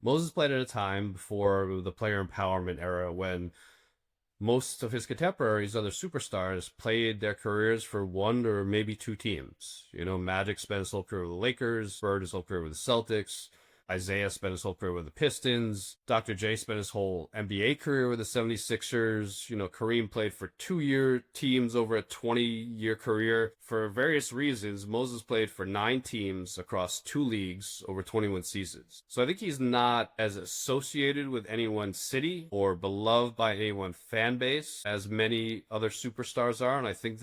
Moses played at a time before the player empowerment era when most of his contemporaries, other superstars, played their careers for one or maybe two teams. Magic spent his whole career with the Lakers, Bird his whole career with the Celtics, Isaiah spent his whole career with the Pistons, Dr. J spent his whole NBA career with the 76ers. Kareem played for 2-year teams over a 20-year career. For various reasons, Moses played for 9 teams across 2 leagues over 21 seasons. So I think he's not as associated with any one city or beloved by any one fan base as many other superstars are. And I think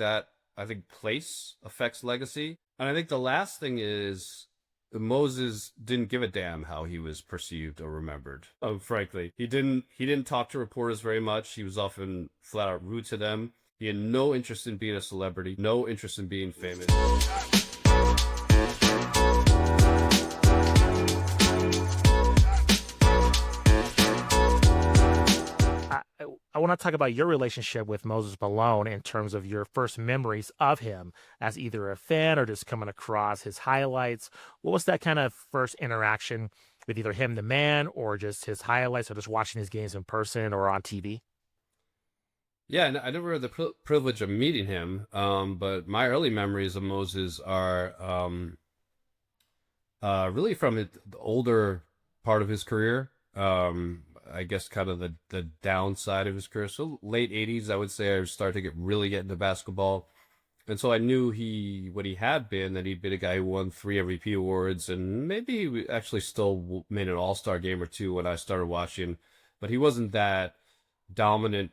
place affects legacy. And I think the last thing is Moses didn't give a damn how he was perceived or remembered. Frankly, he didn't talk to reporters very much. He was often flat out rude to them. He had no interest in being a celebrity, no interest in being famous. I want to talk about your relationship with Moses Malone in terms of your first memories of him as either a fan or just coming across his highlights. What was that kind of first interaction with either him, the man, or just his highlights, or just watching his games in person or on TV? Yeah, and I never had the privilege of meeting him, but my early memories of Moses are really from the older part of his career. I guess kind of the downside of his career. So late 80s, I would say I started to really get into basketball. And so I knew what he had been, that he'd been a guy who won 3 MVP awards, and maybe he actually still made an all-star game or two when I started watching, but he wasn't that dominant,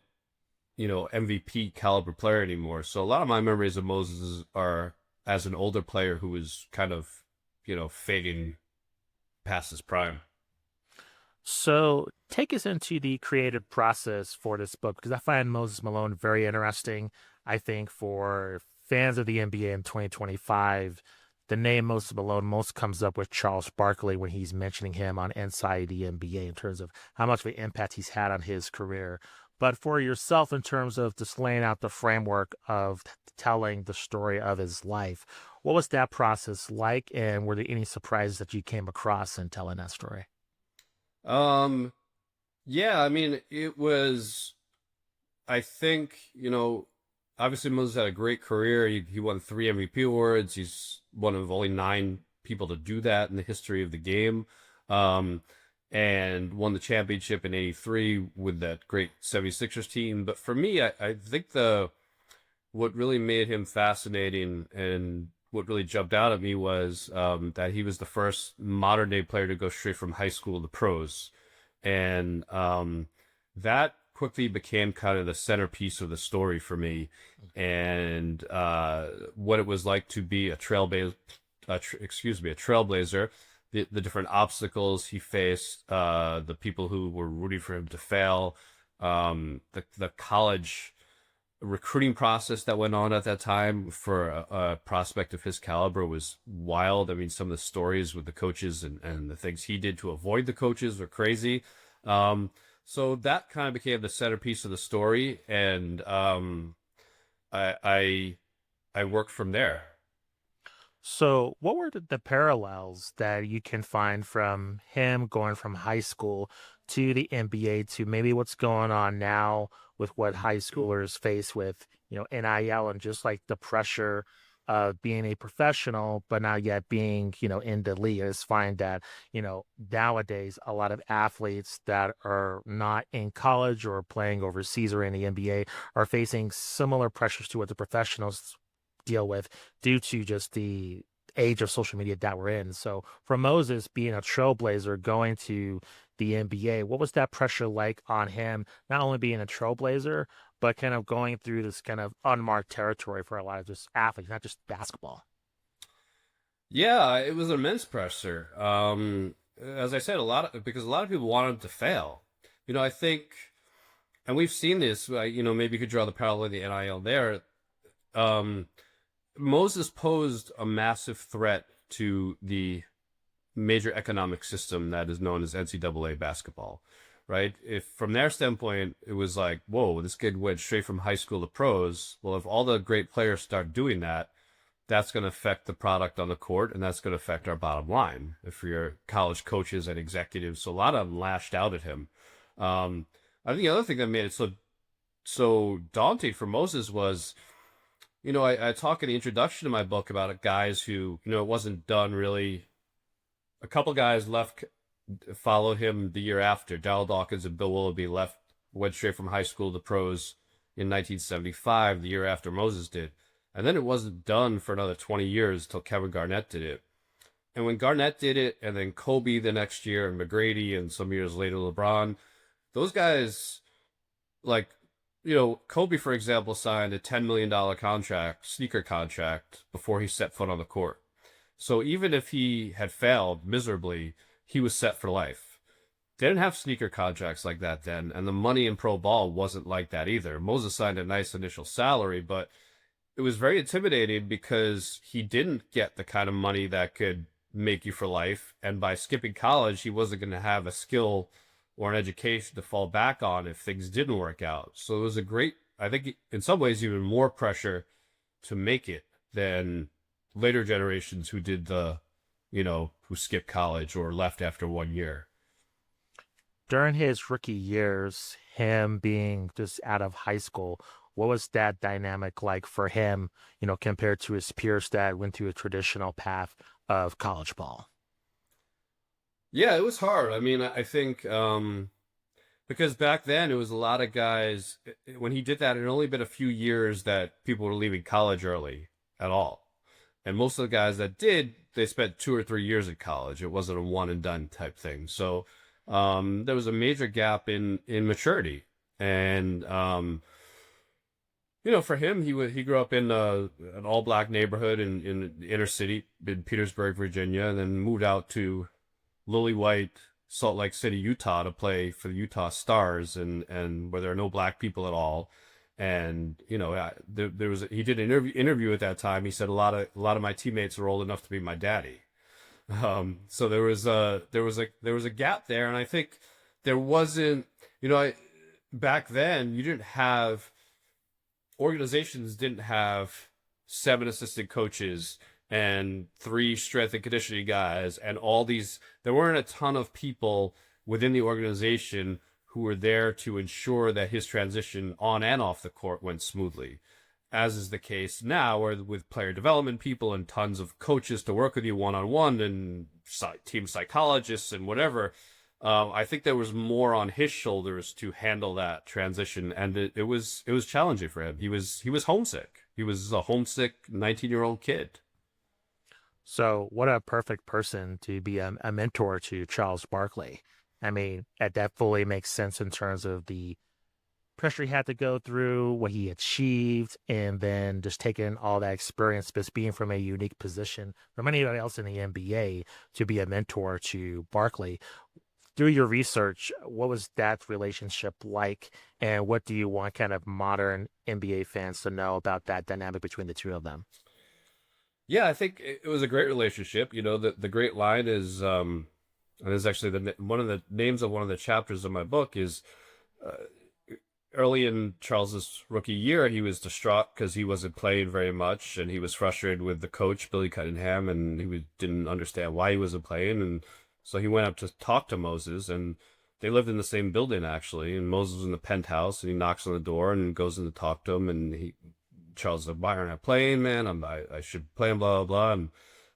MVP caliber player anymore. So a lot of my memories of Moses are as an older player who was kind of, fading past his prime. So take us into the creative process for this book, because I find Moses Malone very interesting. I think for fans of the NBA in 2025, the name Moses Malone most comes up with Charles Barkley when he's mentioning him on Inside the NBA in terms of how much of an impact he's had on his career. But for yourself, in terms of just laying out the framework of telling the story of his life, what was that process like? And were there any surprises that you came across in telling that story? Um, yeah, I mean, it was, I think, obviously Moses had a great career. He won 3 MVP awards. He's one of only 9 people to do that in the history of the game. And won the championship in 83 with that great 76ers team. But for me, I think what really made him fascinating and what really jumped out at me was that he was the first modern day player to go straight from high school to pros. And that quickly became kind of the centerpiece of the story for me, and what it was like to be a trailblazer, the different obstacles he faced, the people who were rooting for him to fail, the college recruiting process that went on at that time for a prospect of his caliber was wild. I mean, some of the stories with the coaches and the things he did to avoid the coaches were crazy. So that kind of became the centerpiece of the story, and I worked from there. So, what were the parallels that you can find from him going from high school to the NBA to maybe what's going on now with what high schoolers face with, NIL and just like the pressure of being a professional, but not yet being, in the league? I just find that, nowadays a lot of athletes that are not in college or playing overseas or in the NBA are facing similar pressures to what the professionals deal with due to just the age of social media that we're in. So for Moses being a trailblazer going to the NBA, what was that pressure like on him, not only being a trailblazer, but kind of going through this kind of unmarked territory for a lot of just athletes, not just basketball? Yeah, it was immense pressure. As I said, because a lot of people wanted him to fail. I think, and we've seen this. Maybe you could draw the parallel in the NIL there. Moses posed a massive threat to the major economic system that is known as NCAA basketball, right? If from their standpoint, it was like, whoa, this kid went straight from high school to pros. Well, if all the great players start doing that, that's going to affect the product on the court, and that's going to affect our bottom line if you're college coaches and executives. So a lot of them lashed out at him. I think the other thing that made it so daunting for Moses was, I talk in the introduction to my book about guys who, it wasn't done really. A couple guys followed him the year after. Darryl Dawkins and Bill Willoughby went straight from high school to pros in 1975, the year after Moses did. And then it wasn't done for another 20 years until Kevin Garnett did it. And when Garnett did it, and then Kobe the next year, and McGrady, and some years later LeBron, those guys, like, Kobe, for example, signed a $10 million sneaker contract, before he set foot on the court. So even if he had failed miserably, he was set for life. They didn't have sneaker contracts like that then, and the money in pro ball wasn't like that either. Moses signed a nice initial salary, but it was very intimidating because he didn't get the kind of money that could make you for life. And by skipping college, he wasn't going to have a skill or an education to fall back on if things didn't work out. So it was I think in some ways, even more pressure to make it than later generations who did who skipped college or left after 1 year. During his rookie years, him being just out of high school, what was that dynamic like for him, compared to his peers that went through a traditional path of college ball? Yeah, it was hard. I mean, I think because back then it was a lot of guys, when he did that, it had only been a few years that people were leaving college early at all. And most of the guys that did, they spent 2 or 3 years at college. It wasn't a one and done type thing. So there was a major gap in maturity. And for him, he grew up in an all-black neighborhood in the inner city in Petersburg, Virginia, and then moved out to lily white Salt Lake City, Utah, to play for the Utah Stars, and where there are no black people at all. And there was he did an interview at that time. He said a lot of my teammates are old enough to be my daddy. So there was a gap there, and I think there wasn't back then organizations didn't have 7 assistant coaches and 3 strength and conditioning guys and all these. There weren't a ton of people within the organization who were there to ensure that his transition on and off the court went smoothly, as is the case now, where with player development people and tons of coaches to work with you one-on-one and team psychologists and whatever. I think there was more on his shoulders to handle that transition, and it was challenging for him. He was homesick. He was a homesick 19-year-old kid. So what a perfect person to be a mentor to Charles Barkley. I mean, that fully makes sense in terms of the pressure he had to go through, what he achieved, and then just taking all that experience, just being from a unique position from anybody else in the NBA to be a mentor to Barkley. Through your research, what was that relationship like, and what do you want kind of modern NBA fans to know about that dynamic between the two of them? Yeah, I think it was a great relationship. The great line is, and it's actually one of the names of one of the chapters of my book is, early in Charles's rookie year, he was distraught because he wasn't playing very much, and he was frustrated with the coach, Billy Cunningham, and didn't understand why he wasn't playing, and so he went up to talk to Moses, and they lived in the same building, actually, and Moses was in the penthouse, and he knocks on the door and goes in to talk to him, and Charles said, "Why aren't I playing, man? I should play, blah, blah, blah."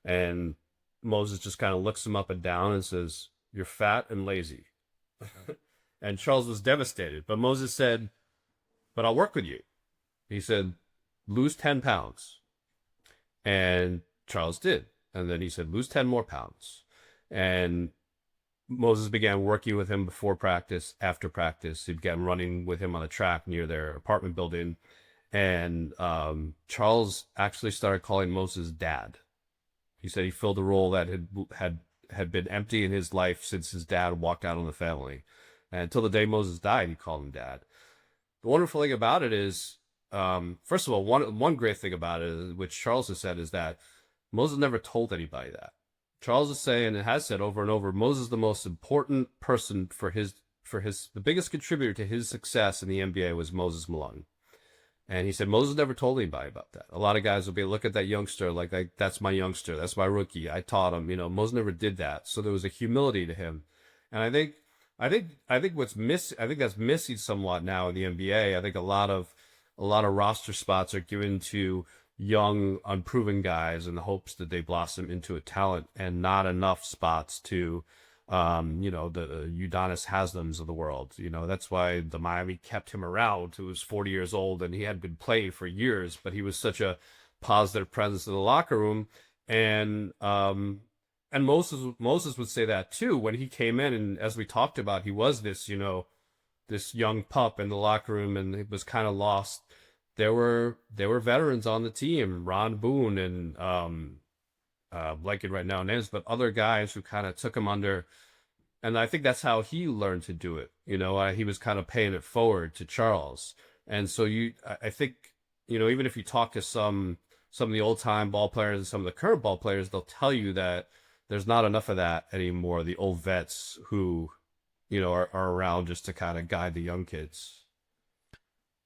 And Moses just kind of looks him up and down and says, "You're fat and lazy." And Charles was devastated. But Moses said, "But I'll work with you." He said, "Lose 10 pounds. And Charles did. And then he said, "Lose 10 more pounds." And Moses began working with him before practice, after practice. He began running with him on the track near their apartment building. And Charles actually started calling Moses dad. He said he filled a role that had been empty in his life since his dad walked out on the family. And until the day Moses died, he called him dad. The wonderful thing about it is, first of all, one great thing about it, which Charles has said, is that Moses never told anybody that. Charles is saying, and has said over and over, Moses is the most important person the biggest contributor to his success in the NBA was Moses Malone. And he said Moses never told anybody about that. A lot of guys will be look at that youngster like that's my youngster, that's my rookie. I taught him. Moses never did that. So there was a humility to him, and I think what's miss I think that's missing somewhat now in the NBA. I think a lot of roster spots are given to young, unproven guys in the hopes that they blossom into a talent, and not enough spots to the Udonis Haslems of the world. That's why the Miami kept him around. He was 40 years old and he had been playing for years, but he was such a positive presence in the locker room. And Moses would say that too when he came in, and as we talked about, he was this young pup in the locker room, and he was kind of lost. There were veterans on the team, Ron Boone and blanking right now names, but other guys who kind of took him under, and I think that's how he learned to do it. He was kind of paying it forward to Charles, and so I think, even if you talk to some of the old time ball players and some of the current ball players, they'll tell you that there's not enough of that anymore. The old vets who, are around just to kind of guide the young kids.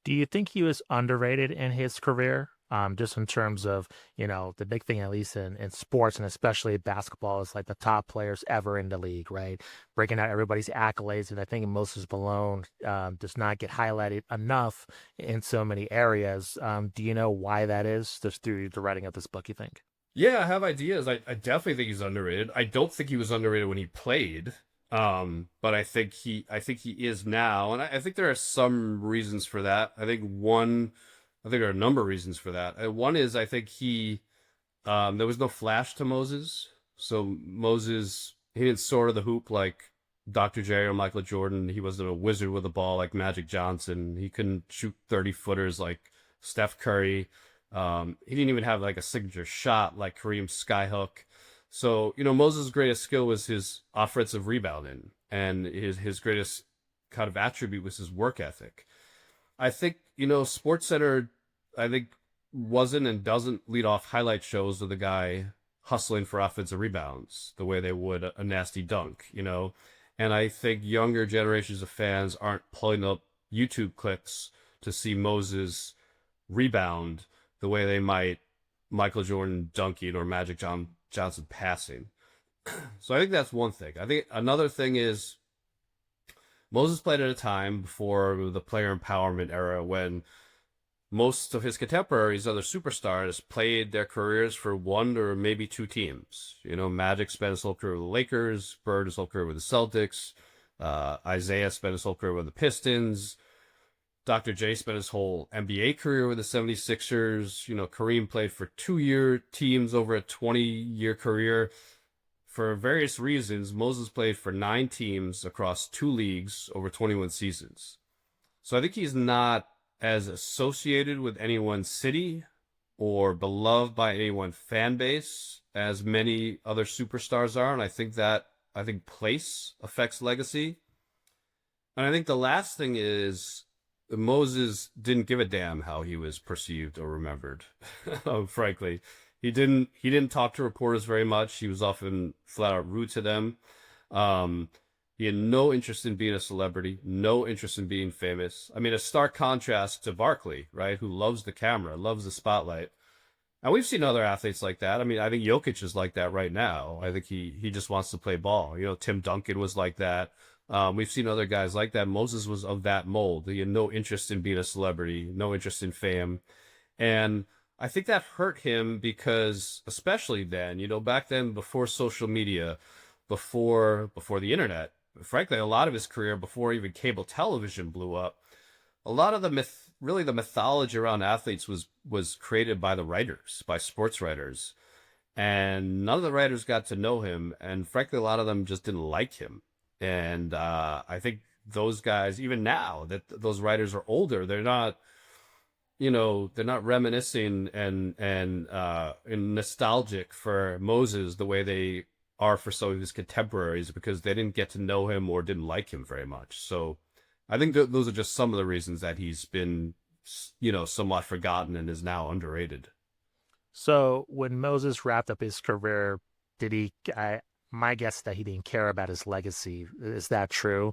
Do you think he was underrated in his career? Just in terms of, the big thing, at least in sports and especially basketball, is like the top players ever in the league, right? Breaking out everybody's accolades. And I think Moses Malone does not get highlighted enough in so many areas. Do you know why that is, just through the writing of this book, you think? Yeah, I have ideas. I definitely think he's underrated. I don't think he was underrated when he played. But I think he is now, and I think there are some reasons for that. I think there are a number of reasons for that. One is I think there was no flash to Moses, so Moses he didn't soar to the hoop like Dr. J or Michael Jordan. He wasn't a wizard with a ball like Magic Johnson. He couldn't shoot 30-footers like Steph Curry. He didn't even have like a signature shot like Kareem Skyhook. So, Moses' greatest skill was his offensive rebounding, and his greatest kind of attribute was his work ethic. I think, Sports Center, I think, wasn't and doesn't lead off highlight shows of the guy hustling for offensive rebounds the way they would a nasty dunk. And I think younger generations of fans aren't pulling up YouTube clicks to see Moses rebound the way they might Michael Jordan dunking or Johnson passing. So I think that's one thing. I think another thing is Moses played at a time before the player empowerment era when most of his contemporaries, other superstars, played their careers for one or maybe two teams. Magic spent his whole career with the Lakers, Bird his whole career with the Celtics, Isaiah spent his whole career with the Pistons, Dr. J spent his whole NBA career with the 76ers. Kareem played for 2-year teams over a 20-year career. For various reasons, Moses played for 9 teams across 2 leagues over 21 seasons. So I think he's not as associated with any one city or beloved by any one fan base as many other superstars are. And I think place affects legacy. And I think the last thing is Moses didn't give a damn how he was perceived or remembered. Frankly, he didn't talk to reporters very much. He was often flat out rude to them. He had no interest in being a celebrity, no interest in being famous. I mean, a stark contrast to Barkley, right? Who loves the camera, loves the spotlight. And we've seen other athletes like that. I mean, I think Jokic is like that right now. I think he just wants to play ball. Tim Duncan was like that. We've seen other guys like that. Moses was of that mold. He had no interest in being a celebrity, no interest in fame. And I think that hurt him because, especially then, back then, before social media, before the internet, frankly, a lot of his career, before even cable television blew up, a lot of the mythology around athletes was created by the writers, by sports writers. And none of the writers got to know him. And frankly, a lot of them just didn't like him. And I think those guys, even now that those writers are older, they're not reminiscing and nostalgic for Moses the way they are for some of his contemporaries because they didn't get to know him or didn't like him very much. So I think those are just some of the reasons that he's been, somewhat forgotten and is now underrated. So when Moses wrapped up his career, did he? My guess is that he didn't care about his legacy. Is that true?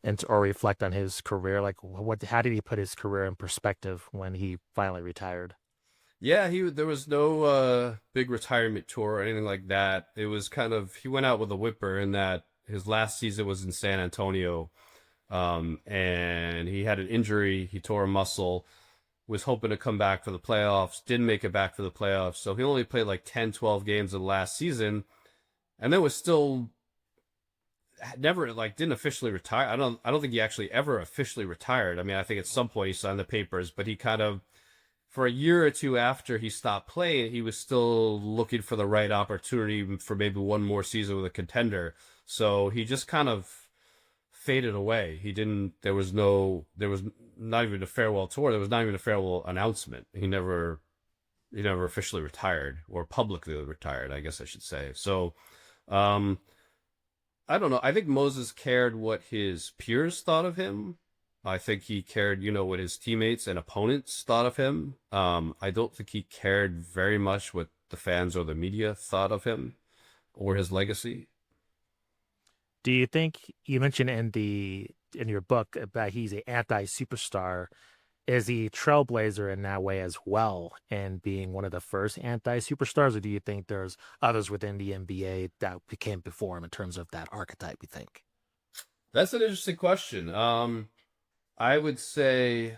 and or reflect on his career? Like, how did he put his career in perspective when he finally retired? Yeah, there was no big retirement tour or anything like that. It was kind of he went out with a whipper in that his last season was in San Antonio, and he had an injury. He tore a muscle, was hoping to come back for the playoffs, didn't make it back for the playoffs. So he only played like 10, 12 games in the last season, and then was still never like didn't officially retire. I don't think he actually ever officially retired. I mean, I think at some point he signed the papers, but he kind of for a year or two after he stopped playing, he was still looking for the right opportunity for maybe one more season with a contender. So he just kind of faded away. He didn't. There was not even a farewell tour. There was not even a farewell announcement. He never officially retired or publicly retired, I guess I should say. So, um, I don't know. I think Moses cared what his peers thought of him. I think he cared, what his teammates and opponents thought of him. I don't think he cared very much what the fans or the media thought of him or his legacy. Do you think you mentioned in your book about he's an anti-superstar? Is he trailblazer in that way as well, and being one of the first anti-superstars, or do you think there's others within the NBA that became before him in terms of that archetype? You think? That's an interesting question. I would say,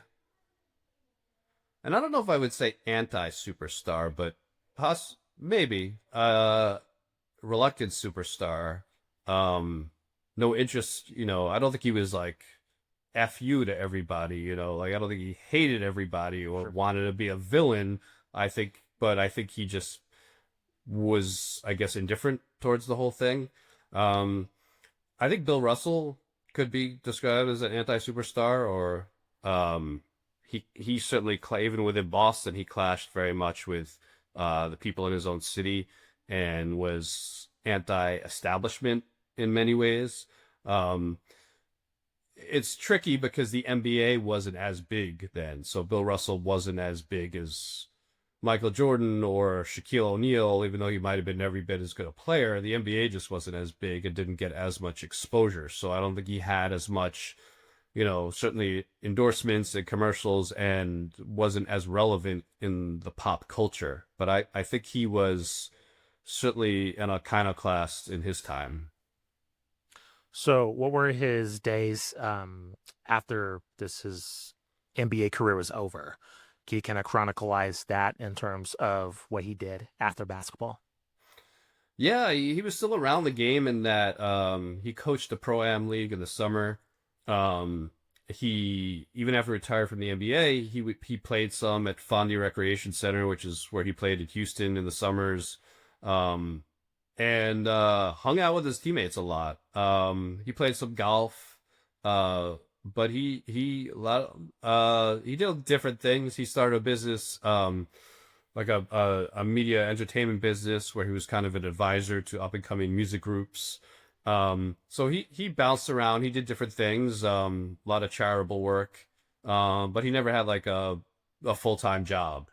and I don't know if I would say anti-superstar, but maybe reluctant superstar. No interest, I don't think he was like F you to everybody, like I don't think he hated everybody or Sure. wanted to be a villain. But I think he just was, I guess, indifferent towards the whole thing. Um, I think Bill Russell could be described as an anti-superstar, or he certainly even within Boston he clashed very much with the people in his own city and was anti-establishment in many ways. Um, it's tricky because the NBA wasn't as big then, so Bill Russell wasn't as big as Michael Jordan or Shaquille O'Neal, even though he might have been every bit as good a player. The NBA just wasn't as big and didn't get as much exposure. So I don't think he had as much, certainly endorsements and commercials and wasn't as relevant in the pop culture. But I think he was certainly an iconoclast in his time. So, what were his days after his NBA career was over? Can you kind of chronicleize that in terms of what he did after basketball? Yeah, he was still around the game in that he coached the Pro-Am League in the summer. He even after retired from the NBA, he played some at Fondy Recreation Center, which is where he played at Houston in the summers, um, and hung out with his teammates a lot. He played some golf, but he did different things. He started a business. Like a media entertainment business where he was kind of an advisor to up and coming music groups. So he bounced around. He did different things, a lot of charitable work, but he never had like a full time job,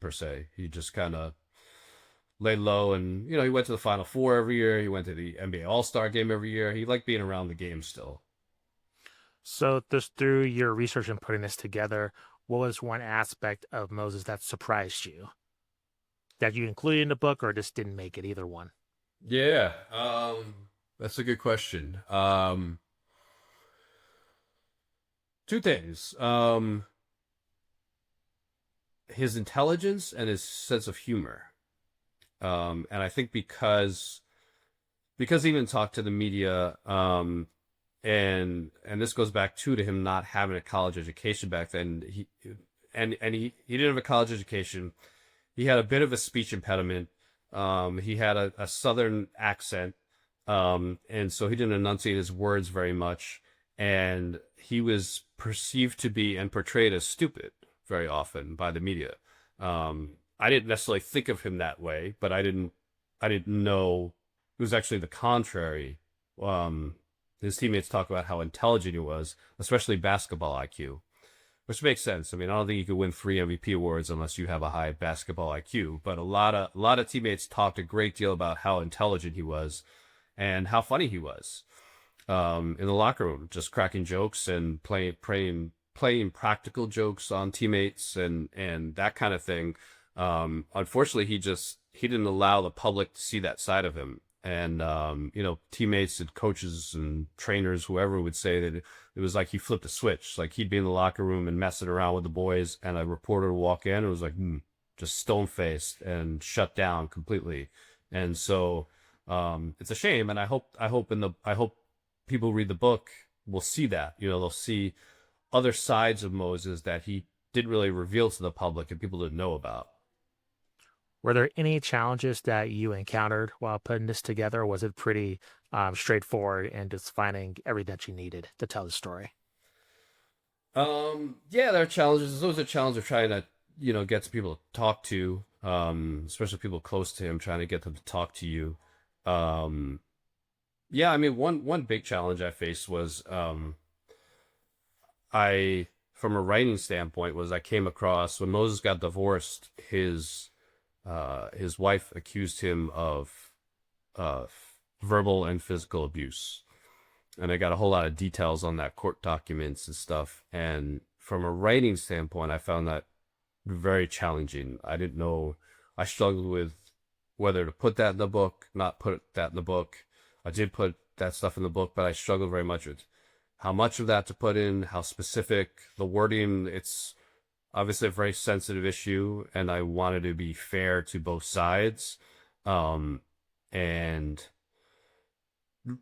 per se. He just kind of laid low, and he went to the Final Four every year. He went to the NBA All Star game every year. He liked being around the game still. So, just through your research and putting this together, what was one aspect of Moses that surprised you that you included in the book, or just didn't make it? Either one. Yeah, that's a good question. Two things. His intelligence and his sense of humor. And I think because he didn't talk to the media, and this goes back to him not having a college education back then. He didn't have a college education. He had a bit of a speech impediment. He had a southern accent, and so he didn't enunciate his words very much. And he was perceived to be and portrayed as stupid very often by the media. I didn't necessarily think of him that way, but I didn't know it was actually the contrary. His teammates talk about how intelligent he was, especially basketball IQ, which makes sense. I mean, I don't think you could win 3 MVP awards unless you have a high basketball IQ. But a lot of teammates talked a great deal about how intelligent he was and how funny he was. in the locker room, just cracking jokes and playing practical jokes on teammates and that kind of thing. Unfortunately, he didn't allow the public to see that side of him. And teammates and coaches and trainers, whoever would say that it was like he flipped a switch. Like he'd be in the locker room and messing around with the boys, and a reporter would walk in and it was like, just stone faced and shut down completely. And so it's a shame. And I hope people read the book will see that. They'll see other sides of Moses that he didn't really reveal to the public and people didn't know about. Were there any challenges that you encountered while putting this together, or was it pretty straightforward and just finding everything that you needed to tell the story? Yeah, there are challenges. There's always a challenge of trying to, get people to talk to, especially people close to him, trying to get them to talk to you. Um, yeah, I mean, one big challenge I faced was, from a writing standpoint, was I came across when Moses got divorced, his wife accused him of uh, verbal and physical abuse. And I got a whole lot of details on that, court documents and stuff. And from a writing standpoint, I found that very challenging. I didn't know, I struggled with whether to put that in the book, not put that in the book. I did put that stuff in the book, but I struggled very much with how much of that to put in, how specific, the wording. It's obviously a very sensitive issue, and I wanted to be fair to both sides. And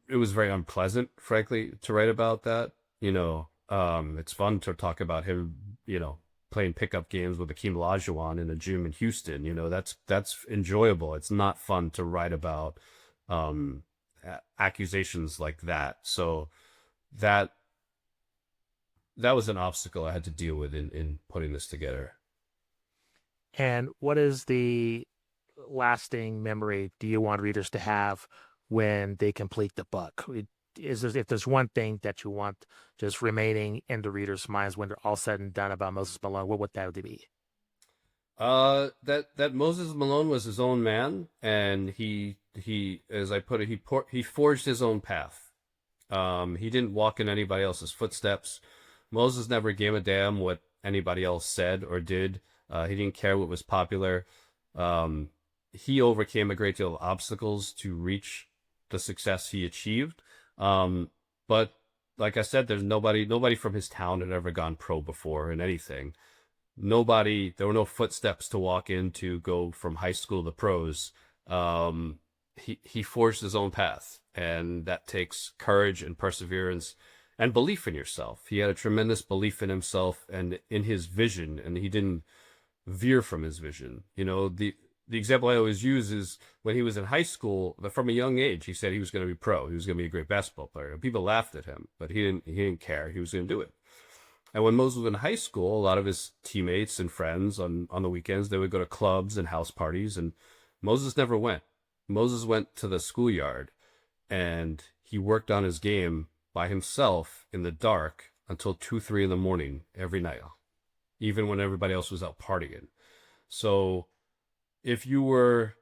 it was very unpleasant, frankly, to write about that. It's fun to talk about him, playing pickup games with Akeem Olajuwon in a gym in Houston. That's enjoyable. It's not fun to write about accusations like that. So that was an obstacle I had to deal with in putting this together. And what is the lasting memory do you want readers to have when they complete the book? If there's one thing that you want just remaining in the readers' minds when they're all said and done about Moses Malone, what would that be? That Moses Malone was his own man, and he, as I put it, he forged his own path. He didn't walk in anybody else's footsteps. Moses never gave a damn what anybody else said or did. He didn't care what was popular. He overcame a great deal of obstacles to reach the success he achieved. But like I said, there's nobody from his town had ever gone pro before in anything. There were no footsteps to walk in to go from high school to pros. He forged his own path, and that takes courage and perseverance and belief in yourself. He had a tremendous belief in himself and in his vision, and he didn't veer from his vision. The example I always use is when he was in high school, but from a young age, he said he was going to be pro. He was going to be a great basketball player. And people laughed at him, but he didn't care. He was going to do it. And when Moses was in high school, a lot of his teammates and friends on the weekends, they would go to clubs and house parties, and Moses never went. Moses went to the schoolyard, and he worked on his game by himself in the dark until 2, 3 in the morning every night, even when everybody else was out partying. So if you were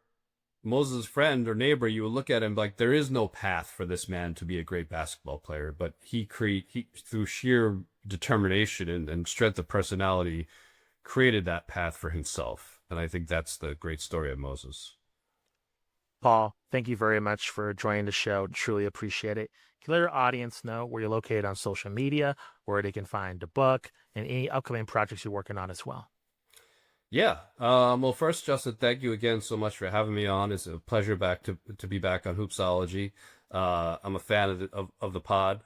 Moses' friend or neighbor, you would look at him like there is no path for this man to be a great basketball player. But he through sheer determination and strength of personality, created that path for himself. And I think that's the great story of Moses. Paul, thank you very much for joining the show. Truly appreciate it. Can you let our audience know where you're located on social media, where they can find the book, and any upcoming projects you're working on as well? Yeah. Well, first, Justin, thank you again so much for having me on. It's a pleasure to be back on Hoopsology. I'm a fan of the pod.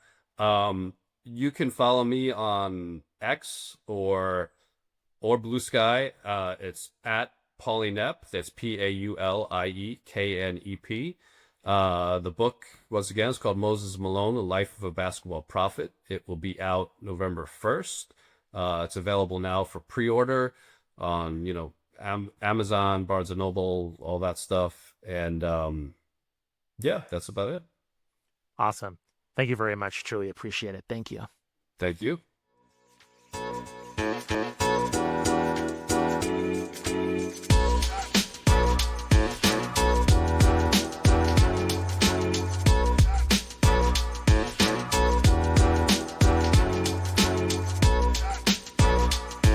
You can follow me on X or Blue Sky. It's at Paulie Knepp. That's PauliekNep. The book, once again, is called Moses Malone, The Life of a Basketball Prophet. It will be out November 1st. It's available now for pre-order on, Amazon, Barnes and Noble, all that stuff. And yeah, that's about it. Awesome. Thank you very much. Truly appreciate it. Thank you. Thank you.